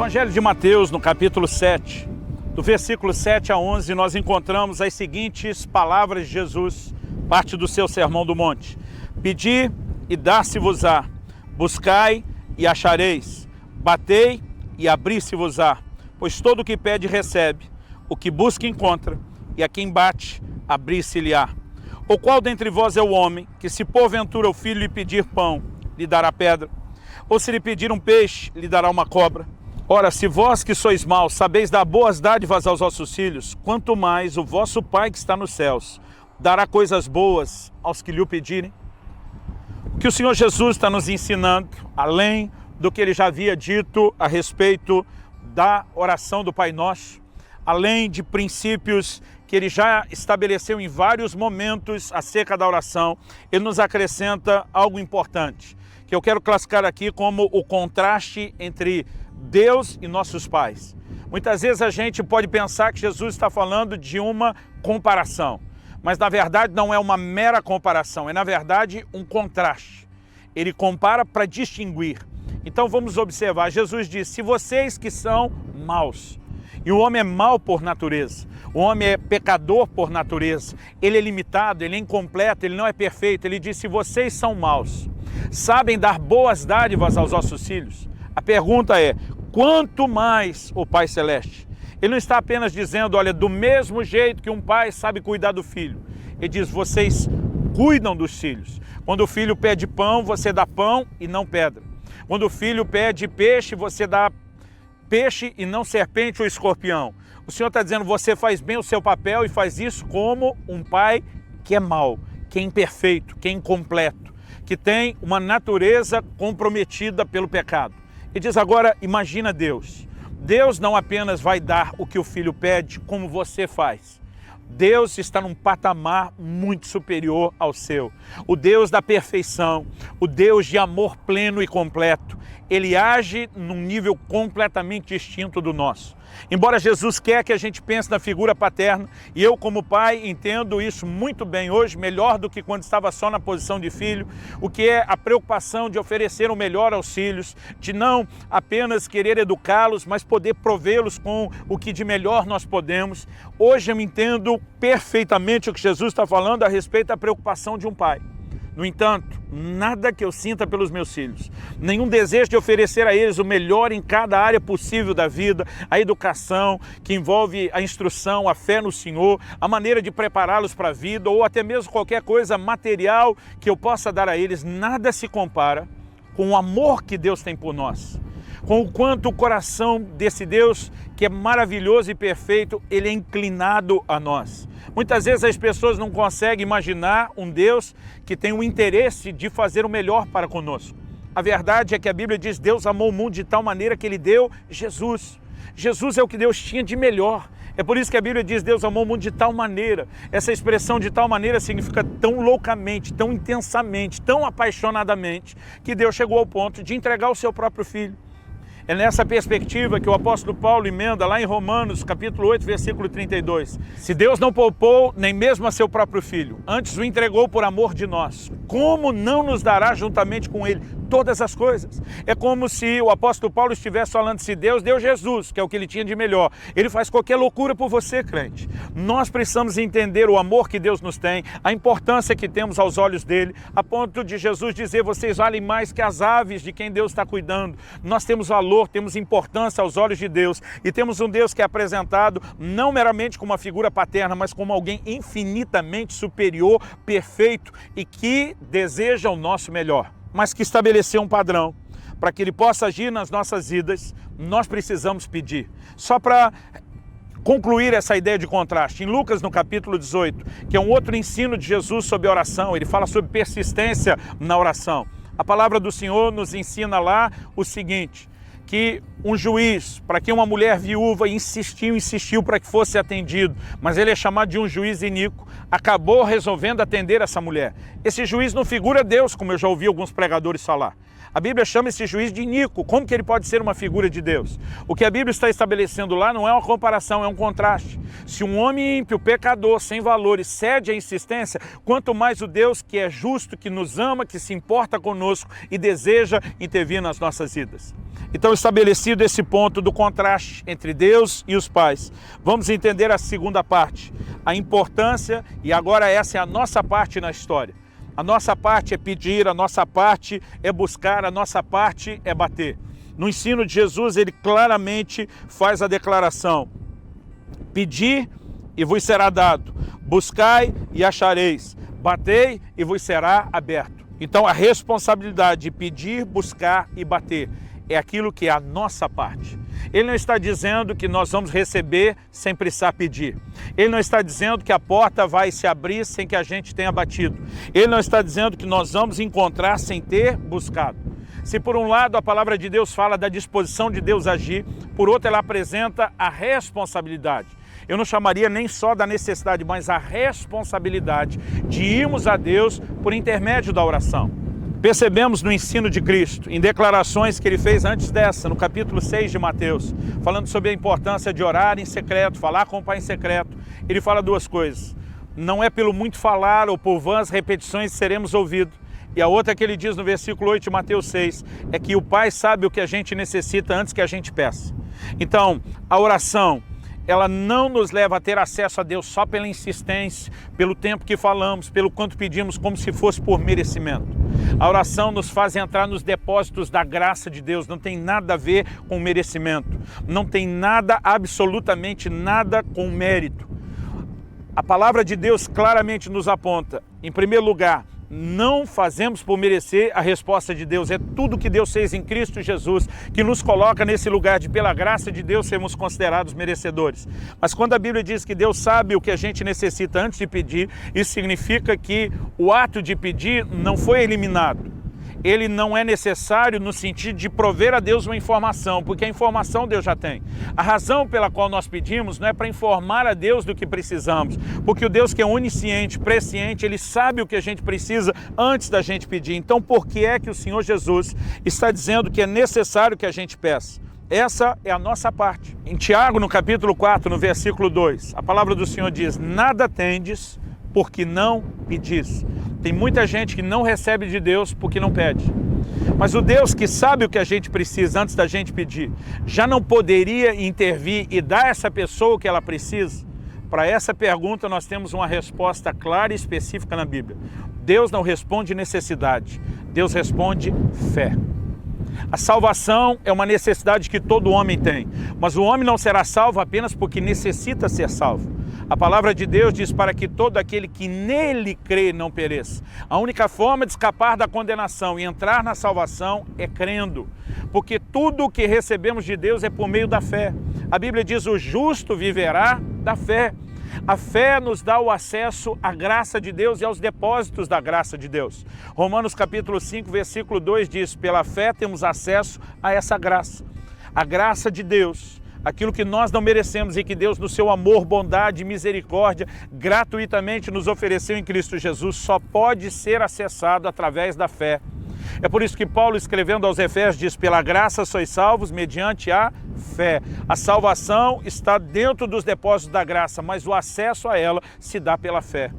Evangelho de Mateus, no capítulo 7, do versículo 7 a 11, nós encontramos as seguintes palavras de Jesus, parte do seu Sermão do Monte. Pedi e dar-se-vos-á, buscai e achareis, batei e abri-se-vos-á, pois todo o que pede recebe, o que busca encontra, e a quem bate, abrir-se-lhe-á. Ou qual dentre vós é o homem, que se porventura o filho lhe pedir pão, lhe dará pedra? Ou se lhe pedir um peixe, lhe dará uma cobra? Ora, se vós que sois maus sabeis dar boas dádivas aos vossos filhos, quanto mais o vosso Pai que está nos céus dará coisas boas aos que lhe o pedirem? O que o Senhor Jesus está nos ensinando, além do que ele já havia dito a respeito da oração do Pai Nosso, além de princípios que ele já estabeleceu em vários momentos acerca da oração, ele nos acrescenta algo importante, que eu quero classificar aqui como o contraste entre Deus e nossos pais. Muitas vezes a gente pode pensar que Jesus está falando de uma comparação, mas na verdade não é uma mera comparação, é na verdade um contraste. Ele compara para distinguir. Então vamos observar, Jesus diz, se vocês que são maus, e o homem é mau por natureza, o homem é pecador por natureza, ele é limitado, ele é incompleto, ele não é perfeito, ele diz, se vocês são maus, sabem dar boas dádivas aos vossos filhos, a pergunta é, quanto mais o Pai Celeste? Ele não está apenas dizendo, olha, do mesmo jeito que um pai sabe cuidar do filho. Ele diz, vocês cuidam dos filhos. Quando o filho pede pão, você dá pão e não pedra. Quando o filho pede peixe, você dá peixe e não serpente ou escorpião. O Senhor está dizendo, você faz bem o seu papel e faz isso como um pai que é mau, que é imperfeito, que é incompleto, que tem uma natureza comprometida pelo pecado. Ele diz agora, imagina Deus. Deus não apenas vai dar o que o filho pede, como você faz. Deus está num patamar muito superior ao seu. O Deus da perfeição, o Deus de amor pleno e completo. Ele age num nível completamente distinto do nosso. Embora Jesus quer que a gente pense na figura paterna, e eu como pai entendo isso muito bem hoje, melhor do que quando estava só na posição de filho, o que é a preocupação de oferecer o melhor aos filhos, de não apenas querer educá-los, mas poder provê-los com o que de melhor nós podemos. Hoje eu entendo perfeitamente o que Jesus está falando a respeito da preocupação de um pai. No entanto, nada que eu sinta pelos meus filhos, nenhum desejo de oferecer a eles o melhor em cada área possível da vida, a educação, que envolve a instrução, a fé no Senhor, a maneira de prepará-los para a vida, ou até mesmo qualquer coisa material que eu possa dar a eles, nada se compara com o amor que Deus tem por nós, com o quanto o coração desse Deus, que é maravilhoso e perfeito, ele é inclinado a nós. Muitas vezes as pessoas não conseguem imaginar um Deus que tem o interesse de fazer o melhor para conosco. A verdade é que a Bíblia diz, Deus amou o mundo de tal maneira que ele deu Jesus. Jesus é o que Deus tinha de melhor. É por isso que a Bíblia diz, Deus amou o mundo de tal maneira. Essa expressão de tal maneira significa tão loucamente, tão intensamente, tão apaixonadamente, que Deus chegou ao ponto de entregar o seu próprio Filho. É nessa perspectiva que o apóstolo Paulo emenda lá em Romanos, capítulo 8, versículo 32. Se Deus não poupou nem mesmo a seu próprio Filho, antes o entregou por amor de nós, como não nos dará juntamente com ele todas as coisas? É como se o apóstolo Paulo estivesse falando, se Deus deu Jesus, que é o que ele tinha de melhor, ele faz qualquer loucura por você, crente. Nós precisamos entender o amor que Deus nos tem, a importância que temos aos olhos dele, a ponto de Jesus dizer, vocês valem mais que as aves de quem Deus está cuidando. Nós temos valor, temos importância aos olhos de Deus, e temos um Deus que é apresentado não meramente como uma figura paterna, mas como alguém infinitamente superior, perfeito e que deseja o nosso melhor, mas que estabeleceu um padrão. Para que ele possa agir nas nossas vidas, nós precisamos pedir. Só para concluir essa ideia de contraste, em Lucas no capítulo 18, que é um outro ensino de Jesus sobre oração, ele fala sobre persistência na oração. A palavra do Senhor nos ensina lá o seguinte, que um juiz, para quem uma mulher viúva insistiu para que fosse atendido, mas ele é chamado de um juiz iníquo, acabou resolvendo atender essa mulher. Esse juiz não figura Deus, como eu já ouvi alguns pregadores falar. A Bíblia chama esse juiz de iníquo. Como que ele pode ser uma figura de Deus? O que a Bíblia está estabelecendo lá não é uma comparação, é um contraste. Se um homem ímpio, pecador, sem valores, cede à insistência, quanto mais o Deus que é justo, que nos ama, que se importa conosco e deseja intervir nas nossas vidas. Então, estabelecido esse ponto do contraste entre Deus e os pais, vamos entender a segunda parte, a importância, e agora essa é a nossa parte na história. A nossa parte é pedir, a nossa parte é buscar, a nossa parte é bater. No ensino de Jesus, ele claramente faz a declaração: pedi e vos será dado, buscai e achareis, batei e vos será aberto. Então a responsabilidade de pedir, buscar e bater é aquilo que é a nossa parte. Ele não está dizendo que nós vamos receber sem precisar pedir. Ele não está dizendo que a porta vai se abrir sem que a gente tenha batido. Ele não está dizendo que nós vamos encontrar sem ter buscado. Se por um lado a palavra de Deus fala da disposição de Deus agir, por outro ela apresenta a responsabilidade. Eu não chamaria nem só da necessidade, mas a responsabilidade de irmos a Deus por intermédio da oração. Percebemos no ensino de Cristo, em declarações que ele fez antes dessa, no capítulo 6 de Mateus, falando sobre a importância de orar em secreto, falar com o Pai em secreto. Ele fala duas coisas: não é pelo muito falar ou por vãs repetições que seremos ouvidos. E a outra que ele diz no versículo 8 de Mateus 6, é que o Pai sabe o que a gente necessita antes que a gente peça. Então, a oração, ela não nos leva a ter acesso a Deus só pela insistência, pelo tempo que falamos, pelo quanto pedimos, como se fosse por merecimento. A oração nos faz entrar nos depósitos da graça de Deus, não tem nada a ver com merecimento, não tem nada, absolutamente nada com mérito. A palavra de Deus claramente nos aponta, em primeiro lugar, não fazemos por merecer a resposta de Deus. É tudo que Deus fez em Cristo Jesus que nos coloca nesse lugar de, pela graça de Deus, sermos considerados merecedores. Mas quando a Bíblia diz que Deus sabe o que a gente necessita antes de pedir, isso significa que o ato de pedir não foi eliminado. Ele não é necessário no sentido de prover a Deus uma informação, porque a informação Deus já tem. A razão pela qual nós pedimos não é para informar a Deus do que precisamos, porque o Deus que é onisciente, presciente, Ele sabe o que a gente precisa antes da gente pedir. Então, por que é que o Senhor Jesus está dizendo que é necessário que a gente peça? Essa é a nossa parte. Em Tiago, no capítulo 4, no versículo 2, a palavra do Senhor diz: nada tendes porque não pedis. Tem muita gente que não recebe de Deus porque não pede. Mas o Deus que sabe o que a gente precisa antes da gente pedir, já não poderia intervir e dar a essa pessoa o que ela precisa? Para essa pergunta nós temos uma resposta clara e específica na Bíblia. Deus não responde necessidade, Deus responde fé. A salvação é uma necessidade que todo homem tem, mas o homem não será salvo apenas porque necessita ser salvo. A palavra de Deus diz para que todo aquele que nele crê não pereça. A única forma de escapar da condenação e entrar na salvação é crendo, porque tudo o que recebemos de Deus é por meio da fé. A Bíblia diz: o justo viverá da fé. A fé nos dá o acesso à graça de Deus e aos depósitos da graça de Deus. Romanos capítulo 5, versículo 2 diz: pela fé temos acesso a essa graça. A graça de Deus, aquilo que nós não merecemos e que Deus, no seu amor, bondade e misericórdia, gratuitamente nos ofereceu em Cristo Jesus, só pode ser acessado através da fé. É por isso que Paulo, escrevendo aos Efésios, diz: pela graça sois salvos mediante a fé. A salvação está dentro dos depósitos da graça, mas o acesso a ela se dá pela fé.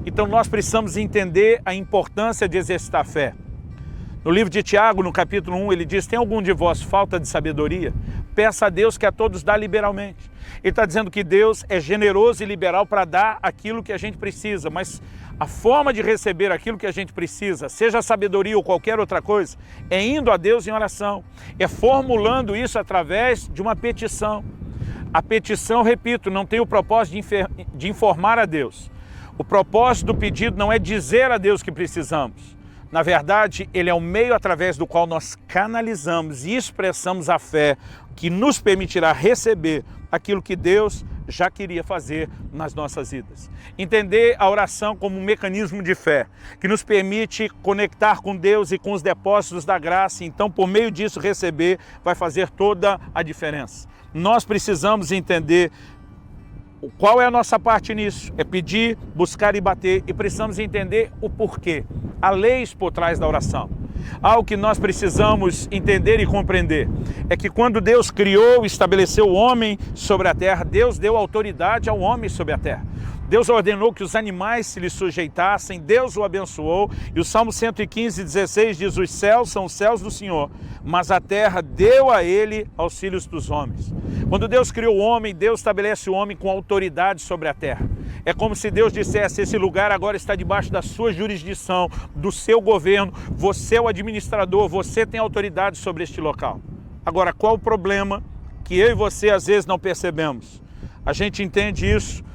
Então nós precisamos entender a importância de exercitar a fé. No livro de Tiago, no capítulo 1, ele diz: tem algum de vós falta de sabedoria? Peça a Deus que a todos dá liberalmente. Ele está dizendo que Deus é generoso e liberal para dar aquilo que a gente precisa, mas a forma de receber aquilo que a gente precisa, seja a sabedoria ou qualquer outra coisa, é indo a Deus em oração, é formulando isso através de uma petição. A petição, repito, não tem o propósito de informar a Deus. O propósito do pedido não é dizer a Deus que precisamos. Na verdade, ele é o meio através do qual nós canalizamos e expressamos a fé que nos permitirá receber aquilo que Deus já queria fazer nas nossas vidas. Entender a oração como um mecanismo de fé, que nos permite conectar com Deus e com os depósitos da graça, e então por meio disso receber, vai fazer toda a diferença. Nós precisamos entender qual é a nossa parte nisso? É pedir, buscar e bater, e precisamos entender o porquê. Há leis por trás da oração. Algo que nós precisamos entender e compreender é que quando Deus criou e estabeleceu o homem sobre a terra, Deus deu autoridade ao homem sobre a terra. Deus ordenou que os animais se lhe sujeitassem, Deus o abençoou, e o Salmo 115:16 diz: os céus são os céus do Senhor, mas a terra deu a ele aos filhos dos homens. Quando Deus criou o homem, Deus estabelece o homem com autoridade sobre a terra. É como se Deus dissesse: esse lugar agora está debaixo da sua jurisdição, do seu governo, você é o administrador, você tem autoridade sobre este local. Agora, qual o problema que eu e você às vezes não percebemos? A gente entende isso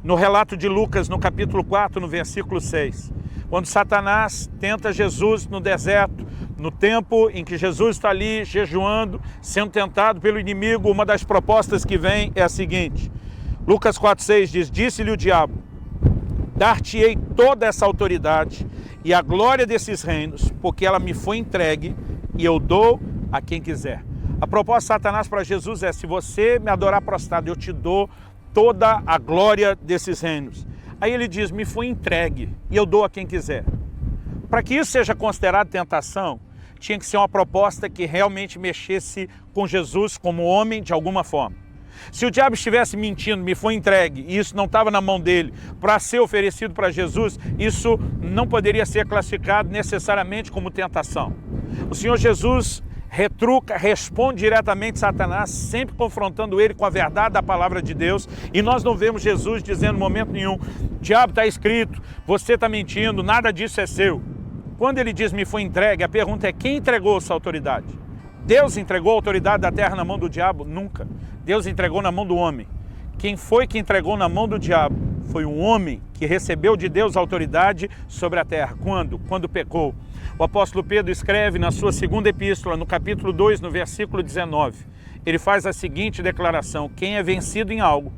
no relato de Lucas, no capítulo 4, no versículo 6. Quando Satanás tenta Jesus no deserto, no tempo em que Jesus está ali jejuando, sendo tentado pelo inimigo, uma das propostas que vem é a seguinte. Lucas 4,6 diz: disse-lhe o diabo: dar-te-ei toda essa autoridade e a glória desses reinos, porque ela me foi entregue e eu dou a quem quiser. A proposta de Satanás para Jesus é: se você me adorar prostrado, eu te dou toda a glória desses reinos. Aí ele diz: me foi entregue e eu dou a quem quiser. Para que isso seja considerado tentação, tinha que ser uma proposta que realmente mexesse com Jesus como homem de alguma forma. Se o diabo estivesse mentindo, me foi entregue, e isso não estava na mão dele para ser oferecido para Jesus, isso não poderia ser classificado necessariamente como tentação. O Senhor Jesus retruca, responde diretamente Satanás, sempre confrontando ele com a verdade da palavra de Deus, e nós não vemos Jesus dizendo em momento nenhum: diabo, está escrito, você está mentindo, nada disso é seu. Quando ele diz me foi entregue, a pergunta é: quem entregou essa autoridade? Deus entregou a autoridade da terra na mão do diabo? Nunca. Deus entregou na mão do homem. Quem foi que entregou na mão do diabo? Foi um homem que recebeu de Deus a autoridade sobre a terra. Quando? Quando pecou. O apóstolo Pedro escreve na sua segunda epístola, no capítulo 2, no versículo 19. Ele faz a seguinte declaração: quem é vencido em algo,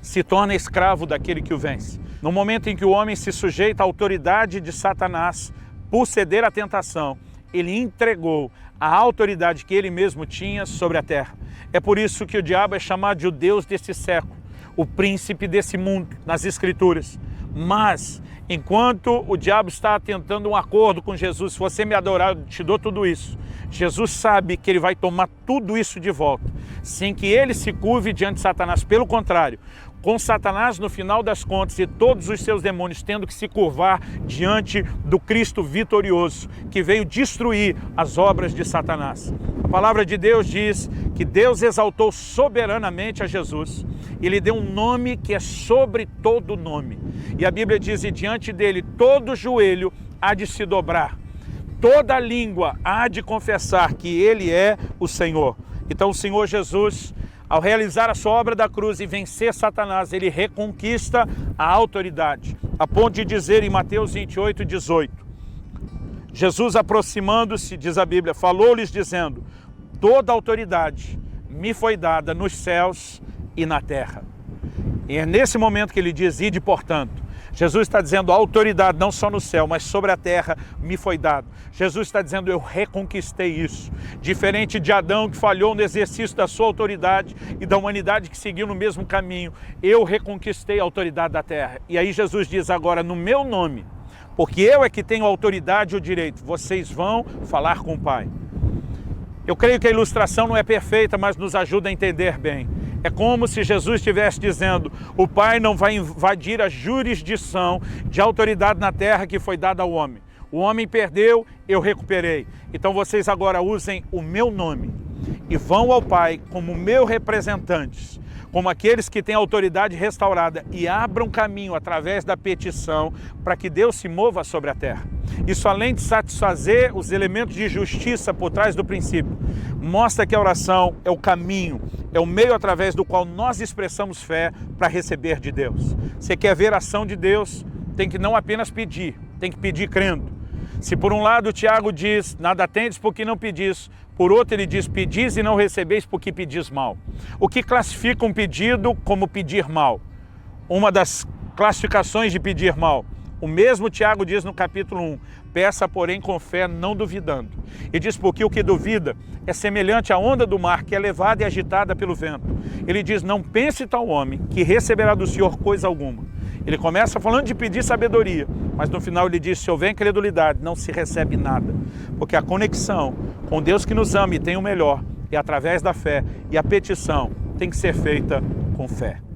se torna escravo daquele que o vence. No momento em que o homem se sujeita à autoridade de Satanás, por ceder à tentação, ele entregou a autoridade que ele mesmo tinha sobre a terra. É por isso que o diabo é chamado de o Deus desse século, o príncipe desse mundo, nas Escrituras. Mas, enquanto o diabo está tentando um acordo com Jesus: se você me adorar, eu te dou tudo isso, Jesus sabe que ele vai tomar tudo isso de volta, sem que ele se curve diante de Satanás. Pelo contrário, com Satanás no final das contas e todos os seus demônios tendo que se curvar diante do Cristo vitorioso, que veio destruir as obras de Satanás. A palavra de Deus diz que Deus exaltou soberanamente a Jesus e lhe deu um nome que é sobre todo nome. E a Bíblia diz: e diante dele todo joelho há de se dobrar, toda língua há de confessar que ele é o Senhor. Então o Senhor Jesus, ao realizar a sua obra da cruz e vencer Satanás, ele reconquista a autoridade, a ponto de dizer em Mateus 28:18, Jesus, aproximando-se, diz a Bíblia, falou-lhes dizendo: toda autoridade me foi dada nos céus e na terra. E é nesse momento que ele diz: ide, portanto. Jesus está dizendo: a autoridade não só no céu, mas sobre a terra me foi dada. Jesus está dizendo: eu reconquistei isso. Diferente de Adão, que falhou no exercício da sua autoridade, e da humanidade que seguiu no mesmo caminho, eu reconquistei a autoridade da terra. E aí Jesus diz: agora no meu nome, porque eu é que tenho a autoridade e o direito, vocês vão falar com o Pai. Eu creio que a ilustração não é perfeita, mas nos ajuda a entender bem. É como se Jesus estivesse dizendo: o Pai não vai invadir a jurisdição de autoridade na terra que foi dada ao homem. O homem perdeu, eu recuperei. Então vocês agora usem o meu nome e vão ao Pai como meus representantes, como aqueles que têm autoridade restaurada, e abram caminho através da petição para que Deus se mova sobre a terra. Isso, além de satisfazer os elementos de justiça por trás do princípio, mostra que a oração é o caminho, é o meio através do qual nós expressamos fé para receber de Deus. Você quer ver a ação de Deus, tem que não apenas pedir, tem que pedir crendo. Se por um lado o Tiago diz: nada tendes porque não pedis, por outro ele diz: pedis e não recebeis porque pedis mal. O que classifica um pedido como pedir mal? Uma das classificações de pedir mal, o mesmo Tiago diz no capítulo 1, peça porém com fé, não duvidando. E diz: porque o que duvida é semelhante à onda do mar que é levada e agitada pelo vento. Ele diz: não pense tal homem que receberá do Senhor coisa alguma. Ele começa falando de pedir sabedoria, mas no final ele diz, se houver incredulidade, não se recebe nada. Porque a conexão com Deus que nos ama e tem o melhor, é através da fé, e a petição tem que ser feita com fé.